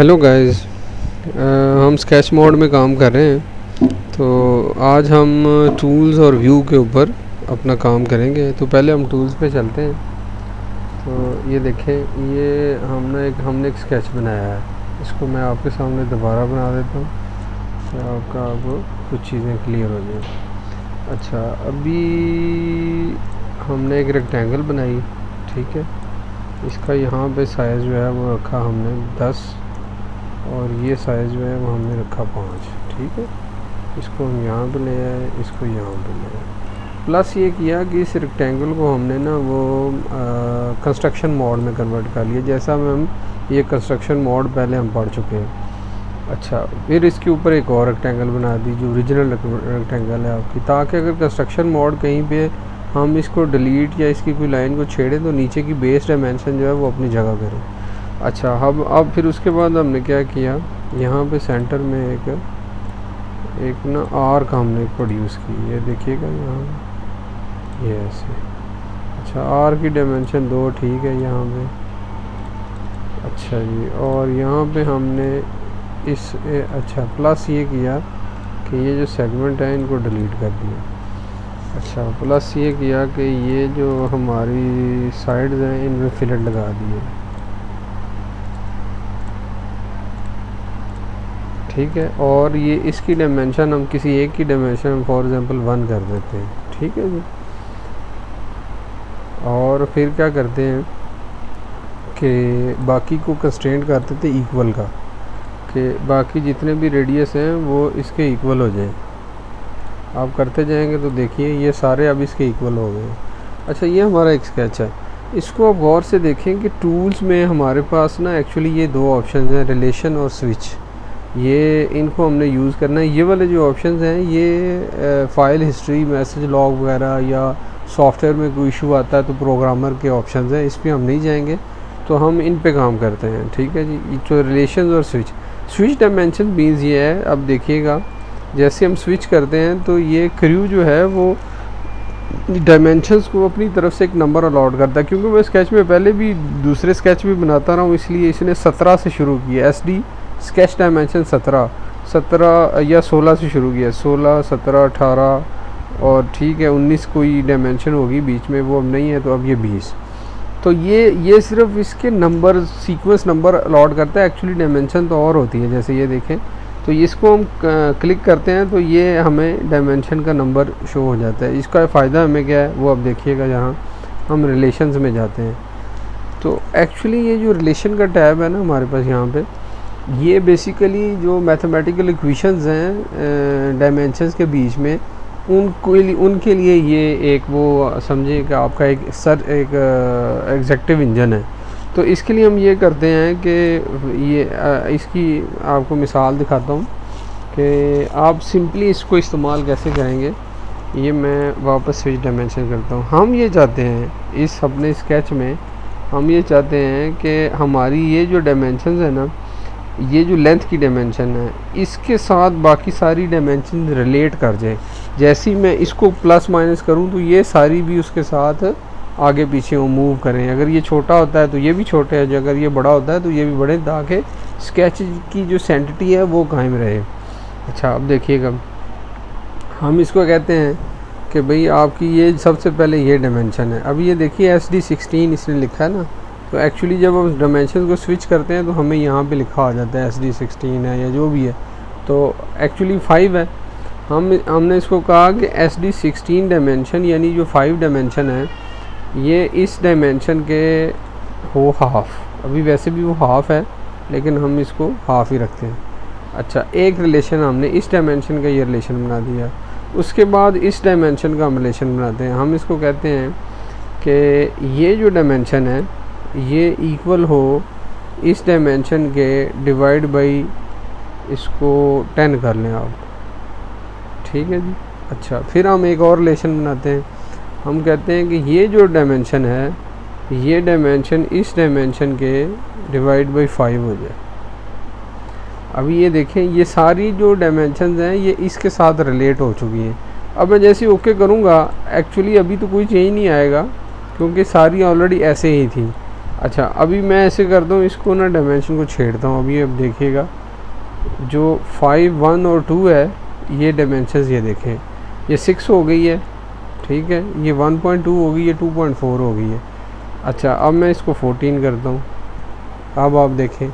Hello guys. हम sketch mode में काम कर रहे हैं। तो आज हम टूल्स और व्यू के ऊपर अपना काम करेंगे। तो पहले हम टूल्स पे चलते हैं। तो ये देखें, ये हमने एक स्केच बनाया है। इसको मैं आपके सामने दोबारा बना देता हूँ तो आपको कुछ चीज़ें क्लियर हो जाए। अच्छा, अभी हमने एक रेक्टेंगल बनाई, ठीक है। इसका यहाँ पे साइज़ जो है वो रखा हमने 10 और ये साइज़ जो है वो हमने रखा 5, ठीक है। इसको हम यहाँ पे ले आए, इसको यहाँ पे ले आए। प्लस ये किया कि इस रेक्टेंगल को हमने ना वो कंस्ट्रक्शन मोड में कन्वर्ट कर लिया, जैसा हम ये कंस्ट्रक्शन मोड पहले हम पढ़ चुके हैं। अच्छा, फिर इसके ऊपर एक और रेक्टेंगल बना दी जो ओरिजिनल रेक्टेंगल है आपकी, ताकि अगर कंस्ट्रक्शन मोड कहीं पे हम इसको डिलीट या इसकी कोई लाइन को छेड़ें तो नीचे की बेस डायमेंशन जो है वो अपनी जगह करें। अच्छा, अब फिर उसके बाद हमने क्या किया, यहाँ पे सेंटर में एक ना आर्क हमने प्रोड्यूस की, ये देखिएगा यहाँ, ये ऐसे। अच्छा, आर्क की डायमेंशन 2, ठीक है यहाँ पे। अच्छा जी, और यहाँ पे हमने अच्छा प्लस ये किया कि ये जो सेगमेंट है इनको डिलीट कर दिया। अच्छा, प्लस ये किया कि ये जो हमारी साइड्स हैं इनमें फिलेट लगा दिए, ठीक है। और ये इसकी डायमेंशन हम किसी एक की डायमेंशन फॉर एग्जांपल 1 कर देते हैं, ठीक है जी। और फिर क्या करते हैं कि बाकी को कंस्ट्रेंट कर देते हैं इक्वल का, कि बाकी जितने भी रेडियस हैं वो इसके इक्वल हो जाएं। आप करते जाएंगे तो देखिए ये सारे अब इसके इक्वल हो गए। अच्छा, ये हमारा एक स्केच है। इसको आप गौर से देखें कि टूल्स में हमारे पास ना एक्चुअली ये 2 ऑप्शन हैं, रिलेशन और स्विच। ये इनको हमने यूज़ करना है। ये वाले जो ऑप्शंस हैं ये फ़ाइल हिस्ट्री, मैसेज लॉग वगैरह या सॉफ्टवेयर में कोई इशू आता है तो प्रोग्रामर के ऑप्शंस हैं, इस पे हम नहीं जाएंगे। तो हम इन पे काम करते हैं, ठीक है जी। जो रिलेशन और स्विच डायमेंशन मीन्स ये है, अब देखिएगा जैसे हम स्विच करते हैं तो ये क्रू जो है वो डायमेंशंस को अपनी तरफ से एक नंबर अलॉट करता है। क्योंकि मैं स्केच में पहले भी दूसरे स्केच भी बनाता रहा हूँ, इसलिए इसने 17 से शुरू किया। SD स्केच डायमेंशन 17 या 16 से शुरू किया, 16, 17, 18 और ठीक है 19 कोई डायमेंशन होगी बीच में, वो अब नहीं है, तो अब ये 20। तो ये सिर्फ इसके नंबर सीक्वेंस नंबर अलॉट करता है, एक्चुअली डायमेंशन तो और होती है। जैसे ये देखें, तो इसको हम क्लिक करते हैं तो ये हमें डायमेंशन का नंबर शो हो जाता है। इसका फ़ायदा हमें क्या है वो अब देखिएगा, जहाँ हम रिलेशंस में जाते हैं तो एक्चुअली ये जो रिलेशन का टैब है ना हमारे पास यहाँ पे, ये बेसिकली जो मैथमेटिकल इक्वेशंस हैं डायमेंशंस के बीच में, उनके लिए ये एक वो समझिए कि आपका एक एग्जेक्टिव इंजन है। तो इसके लिए हम ये करते हैं कि ये इसकी आपको मिसाल दिखाता हूँ कि आप सिंपली इसको इस्तेमाल कैसे करेंगे। ये मैं वापस स्विच डायमेंशन करता हूँ। हम ये चाहते हैं इस अपने स्केच में, हम ये चाहते हैं कि हमारी ये जो डायमेंशन है ना, ये जो लेंथ की डायमेंशन है इसके साथ बाकी सारी डायमेंशन रिलेट कर जाए। जैसे ही मैं इसको प्लस माइनस करूं तो ये सारी भी उसके साथ आगे पीछे मूव करें। अगर ये छोटा होता है तो ये भी छोटे है, अगर ये बड़ा होता है तो ये भी बड़े, ताकि स्केच की जो सेंटिटी है वो कायम रहे। अच्छा, अब देखिएगा हम इसको कहते हैं कि भाई आपकी ये सबसे पहले ये डायमेंशन है। अब ये देखिए SD16 इसने लिखा है ना, तो एक्चुअली जब हम डायमेंशन को स्विच करते हैं तो हमें यहाँ पे लिखा आ जाता है SD16 है या जो भी है, तो एक्चुअली 5 है। हमने इसको कहा कि SD16 डायमेंशन यानी जो 5 डायमेंशन है ये इस डायमेंशन के हो हाफ। अभी वैसे भी वो हाफ है लेकिन हम इसको हाफ ही रखते हैं। अच्छा, एक रिलेशन हमने इस डायमेंशन का ये रिलेशन बना दिया, उसके बाद इस डायमेंशन का हम रिलेशन बनाते हैं। हम इसको कहते हैं कि ये जो डायमेंशन है ये इक्वल हो इस डायमेंशन के डिवाइड बाई इसको 10 कर लें आप, ठीक है जी। अच्छा, फिर हम एक और रिलेशन बनाते हैं। हम कहते हैं कि ये जो डायमेंशन है ये डायमेंशन इस डायमेंशन के डिवाइड बाई 5 हो जाए। अभी ये देखें, ये सारी जो डायमेंशंस हैं ये इसके साथ रिलेट हो चुकी हैं। अब मैं जैसे ओके करूँगा, एक्चुअली अभी तो कोई चेंज नहीं आएगा क्योंकि सारी ऑलरेडी ऐसे ही थी। अच्छा अभी मैं ऐसे करता हूँ, इसको ना डायमेंशन को छेड़ता हूँ अभी। अब देखिएगा जो 5, 1 और 2 है ये डायमेंशंस, ये देखें ये 6 हो गई है, ठीक है, ये 1.2 हो गई है, 2.4 हो गई है। अच्छा अब मैं इसको 14 करता हूँ। अब आप देखें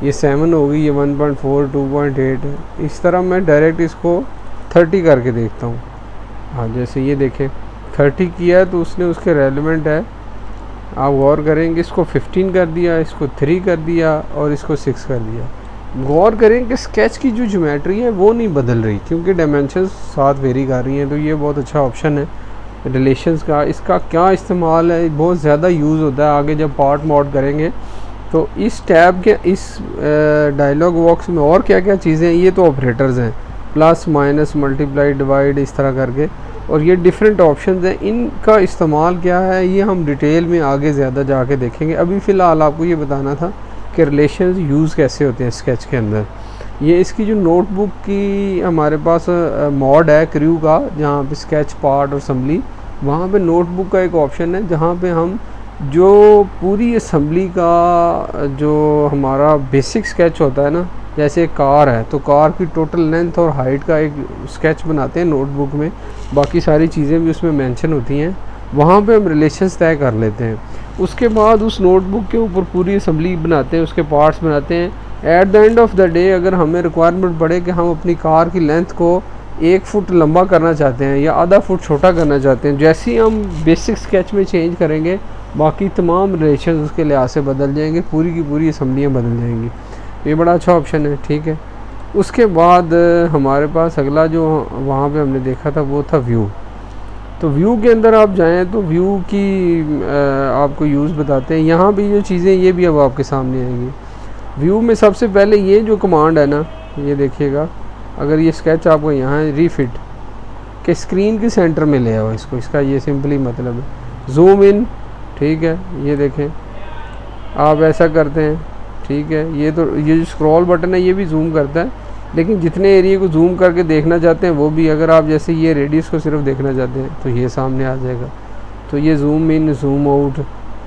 ये 7 हो गई, ये 1.4, 2.8 है। इस तरह मैं डायरेक्ट इसको 30 करके देखता हूँ। हाँ जैसे ये देखें 30 किया है तो उसने उसके रेलिवेंट है। आप गौर करेंगे इसको 15 कर दिया, इसको 3 कर दिया और इसको 6 कर दिया। गौर करें कि स्केच की जो ज्योमेट्री है वो नहीं बदल रही, क्योंकि डायमेंशंस साथ वेरी कर रही हैं। तो ये बहुत अच्छा ऑप्शन है रिलेशंस का। इसका क्या इस्तेमाल है, बहुत ज़्यादा यूज़ होता है आगे जब पार्ट मॉड करेंगे। तो इस टैब के इस डायलॉग बॉक्स में और क्या क्या चीज़ें हैं, ये तो ऑपरेटर्स हैं, प्लस माइनस मल्टीप्लाई डिवाइड इस तरह करके, और ये डिफरेंट ऑप्शंस हैं। इनका इस्तेमाल क्या है ये हम डिटेल में आगे ज़्यादा जाके देखेंगे। अभी फ़िलहाल आपको ये बताना था कि रिलेशंस यूज़ कैसे होते हैं स्केच के अंदर। ये इसकी जो नोटबुक की हमारे पास मॉड है क्रू का, जहाँ पे स्केच पार्ट और असम्बली, वहाँ पे नोटबुक का एक ऑप्शन है जहाँ पे हम जो पूरी असम्बली का जो हमारा बेसिक स्केच होता है ना, जैसे कार है तो कार की टोटल लेंथ और हाइट का एक स्केच बनाते हैं नोटबुक में, बाकी सारी चीज़ें भी उसमें मेंशन होती हैं। वहाँ पे हम रिलेशंस तय कर लेते हैं। उसके बाद उस नोटबुक के ऊपर पूरी असम्बली बनाते हैं, उसके पार्ट्स बनाते हैं। At the end of the day अगर हमें रिक्वायरमेंट पड़े कि हम अपनी कार की लेंथ को 1 फुट लंबा करना चाहते हैं या आधा फुट छोटा करना चाहते हैं, जैसे ही हम बेसिक स्केच में चेंज करेंगे बाकी तमाम रिलेशन उसके लिहाज से बदल जाएंगे, पूरी की पूरी असम्बलियाँ बदल जाएंगी। ये बड़ा अच्छा ऑप्शन है, ठीक है। उसके बाद हमारे पास अगला जो वहाँ पे हमने देखा था वो था व्यू। तो व्यू के अंदर आप जाएं तो व्यू की आपको यूज़ बताते हैं। यहाँ भी जो चीज़ें ये भी अब आपके सामने आएंगी। व्यू में सबसे पहले ये जो कमांड है ना, ये देखिएगा, अगर ये स्केच आपको यहाँ है रीफिट के स्क्रीन के सेंटर में ले आओ इसको, इसका ये सिंपली मतलब है जूम इन, ठीक है। ये देखें आप ऐसा करते हैं, ठीक है। ये तो ये जो स्क्रॉल बटन है ये भी जूम करता है, लेकिन जितने एरिया को जूम करके देखना चाहते हैं वो भी, अगर आप जैसे ये रेडियस को सिर्फ देखना चाहते हैं तो ये सामने आ जाएगा। तो ये zoom in, zoom out,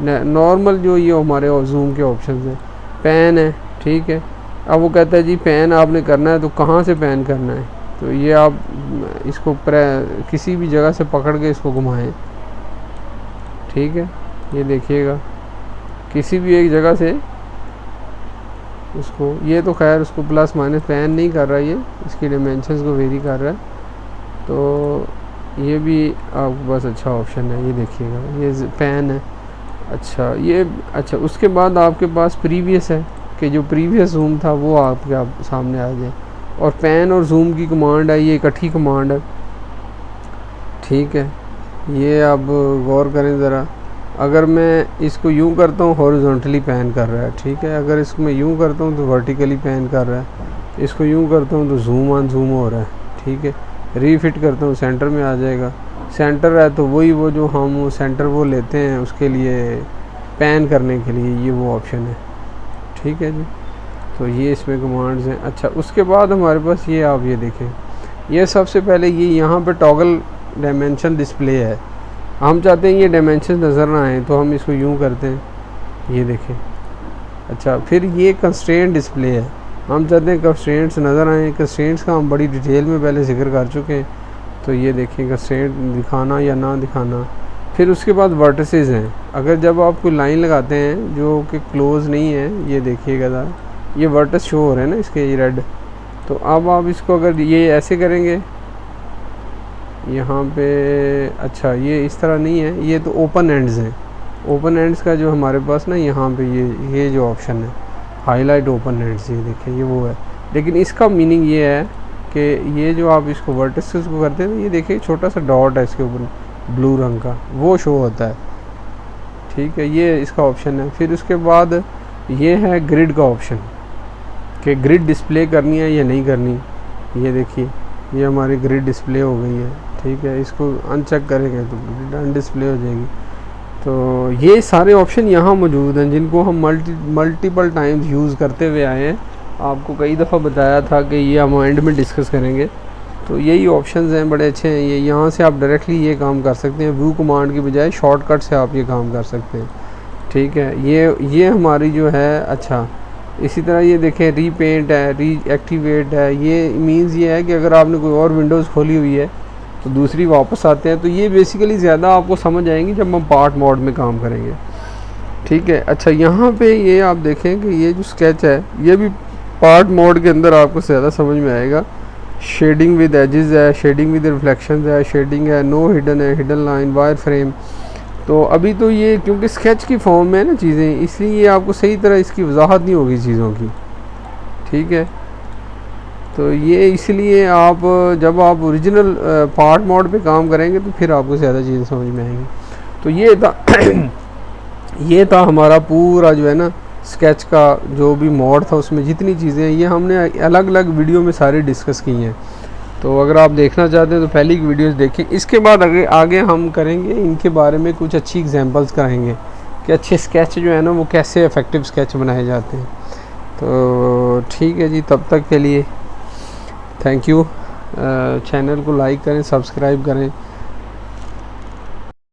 normal जो ये हमारे जूम के ऑप्शन हैं। पैन है, ठीक है। अब वो कहता है जी पैन आपने करना है तो कहाँ से पैन करना है, तो ये आप इसको किसी भी जगह से पकड़ के इसको घुमाएं, ठीक है। ये देखिएगा किसी भी एक जगह से उसको, ये तो खैर उसको प्लस माइनस पैन नहीं कर रहा, ये इसकी डायमेंशंस को वेरी कर रहा है। तो ये भी आपके पास अच्छा ऑप्शन है, ये देखिएगा ये पैन है। अच्छा ये अच्छा उसके बाद आपके पास प्रीवियस है कि जो प्रीवियस जूम था वो आपके सामने आ जाए, और पैन और जूम की कमांड है, ये इकट्ठी कमांड है, ठीक है। ये आप गौर करें ज़रा, अगर मैं इसको यूं करता हूँ हॉरिजॉन्टली पैन कर रहा है, ठीक है। अगर इसको मैं यूं करता हूँ तो वर्टिकली पैन कर रहा है। इसको यूं करता हूँ तो जूम ऑन जूम हो रहा है, ठीक है। रीफिट करता हूँ सेंटर में आ जाएगा। सेंटर है तो वही वो जो हम सेंटर वो लेते हैं उसके लिए पैन करने के लिए, ये वो ऑप्शन है, ठीक है जी। तो ये इसमें कमांड्स हैं। अच्छा उसके बाद हमारे पास ये आप ये देखें, ये सबसे पहले ये यहाँ पे टॉगल डायमेंशन डिस्प्ले है। हम चाहते हैं ये डायमेंशन नज़र ना आए तो हम इसको यूँ करते हैं, ये देखें। अच्छा फिर ये कंस्ट्रेंट डिस्प्ले है, हम चाहते हैं कंस्ट्रेंट्स नज़र आएँ। कंस्ट्रेंट्स का हम बड़ी डिटेल में पहले जिक्र कर चुके हैं, तो ये देखिए कंस्ट्रेंट दिखाना या ना दिखाना। फिर उसके बाद वर्टिसेस हैं, अगर जब आप कोई लाइन लगाते हैं जो कि क्लोज़ नहीं है, ये देखिएगा ज़रा, ये वर्टिस शो हो रहे हैं ना इसके, ये रेड। तो अब आप इसको अगर ये ऐसे करेंगे यहाँ पे, अच्छा ये इस तरह नहीं है, ये तो ओपन एंड्स हैं। ओपन एंड्स का जो हमारे पास ना यहाँ पे ये जो ऑप्शन है हाईलाइट ओपन एंड्स, ये देखें ये वो है। लेकिन इसका मीनिंग ये है कि ये जो आप इसको वर्टिसेस को करते हैं, ये देखिए छोटा सा डॉट है इसके ऊपर ब्लू रंग का, वो शो होता है, ठीक है। ये इसका ऑप्शन है। फिर उसके बाद ये है ग्रिड का ऑप्शन कि ग्रिड डिस्प्ले करनी है या नहीं करनी। ये देखिए ये हमारी ग्रिड डिस्प्ले हो गई है, ठीक है। इसको अनचेक करेंगे तो ग्रिड अनडिस्प्ले हो जाएगी। तो ये सारे ऑप्शन यहाँ मौजूद हैं जिनको हम मल्टीपल टाइम्स यूज़ करते हुए आए हैं। आपको कई दफ़ा बताया था कि ये हम एंड में डिस्कस करेंगे। तो यही ऑप्शंस हैं, बड़े अच्छे हैं। ये यहाँ से आप डायरेक्टली ये काम कर सकते हैं, व्यू कमांड की बजाय शॉर्टकट से आप ये काम कर सकते हैं, ठीक है, ये हमारी जो है। अच्छा, इसी तरह ये देखें रीपेंट है, रीएक्टिवेट है। ये मीन्स ये है कि अगर आपने कोई और विंडोज़ खोली हुई है तो दूसरी वापस आते हैं। तो ये बेसिकली ज़्यादा आपको समझ आएंगी जब हम पार्ट मोड में काम करेंगे। ठीक है। अच्छा, यहाँ पे ये आप देखें कि ये जो स्केच है ये भी पार्ट मोड के अंदर आपको ज़्यादा समझ में आएगा। शेडिंग विद एजेस है, शेडिंग विद रिफ्लेक्शंस है, शेडिंग है, नो हिडन है, हिडन लाइन, वायर फ्रेम। तो अभी तो ये क्योंकि स्केच की फॉर्म में है ना चीज़ें, इसलिए ये आपको सही तरह इसकी वजाहत नहीं होगी चीज़ों की। ठीक है। तो ये इसलिए आप जब आप ओरिजिनल पार्ट मोड पे काम करेंगे तो फिर आपको ज़्यादा चीज़ें समझ में आएंगी। तो ये था ये था हमारा पूरा जो है ना स्केच का जो भी मोड था, उसमें जितनी चीज़ें हैं ये हमने अलग अलग वीडियो में सारी डिस्कस की हैं। तो अगर आप देखना चाहते हैं तो पहली की वीडियोस देखें। इसके बाद आगे हम करेंगे इनके बारे में कुछ अच्छी एग्जांपल्स कराएंगे कि अच्छे स्केच जो है ना वो कैसे इफ़ेक्टिव स्केच बनाए जाते हैं। तो ठीक है जी, तब तक के लिए थैंक यू। चैनल को लाइक करें, सब्सक्राइब करें।